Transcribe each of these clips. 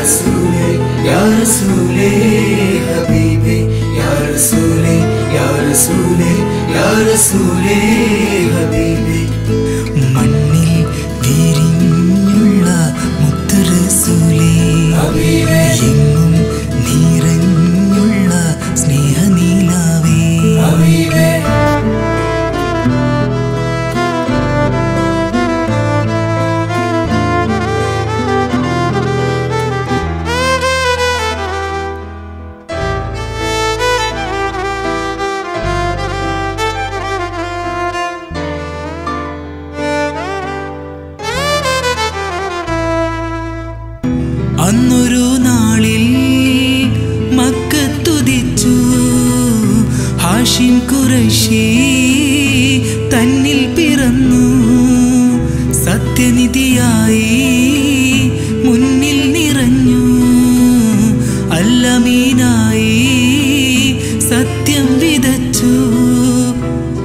रसूले या रसूले हबीबे या रसूले या रसूले या रसूले हबीबे മണ്ണിൽ വിരിഞ്ഞുള്ള മുത്ത് റസൂലേ ഹബീബേ എങ്ങും നിറഞ്ഞുള്ള സ്നേഹനീലാവേ ഹബീബേ അന്നൊരു നാളിൽ മക്കത്തുദിച്ചു ഹാഷിം ഖുറൈശി തന്നിൽ പിറന്നു സത്യനിധിയായി മുന്നിൽ നിറഞ്ഞു അല്ലമീനായി സത്യം വിതച്ചു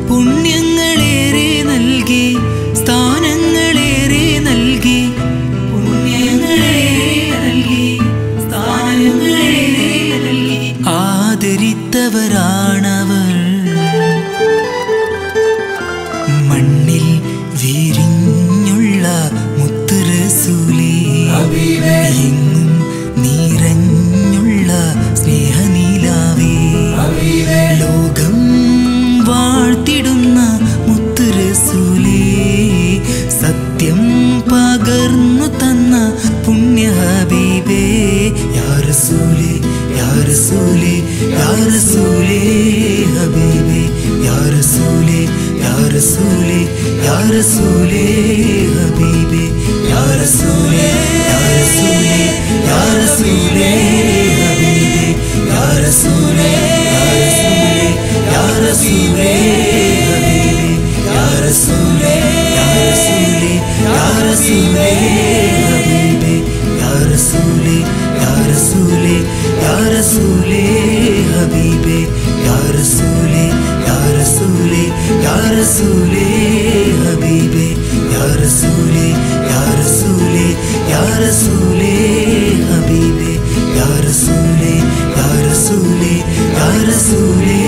പുണ്യങ്ങളേറെ നൽകി സ്ഥാനങ്ങളേറെ നൽകി ആദരിത്തവരാണവർ മണ്ണിൽ വിരിഞ്ഞുള്ള മുത്ത് റസൂലേ ഹബീബേ എങ്ങും നിറഞ്ഞുള്ള സ്നേഹനീലാവേ ഹബീബേ ലോകം വാഴ്ത്തിടുന്ന മുത്ത് റസൂലേ സത്യം പകർന്നു തന്ന പുണ്യ ഹബീബേ യാ റസൂലേ യാ റസൂലേ യാ റസൂലേ ഹബീബേ യാ റസൂലേ യാ റസൂലേ യാ റസൂലേ ഹബീബേ യാ റസൂലേ യാ റസൂലേ യാ റസൂലേ ഹബീബേ യാ റസൂലേ യാ റസൂലേ ഹബീബേ യാ റസൂലേ യാ റസൂലേ യാ റസൂലേ ഹബീബേ യാ റസൂലേ യാ റസൂലേ യാ റസൂലേ ഹബീബേ യാ റസൂലേ യാ റസൂലേ യാ റസൂലേ ഹബീബേ യാ റസൂലേ യാ റസൂലേ യാ റസൂലേ ഹബീബേ യാ റസൂലേ യാ റസൂലേ യാ റസൂലേ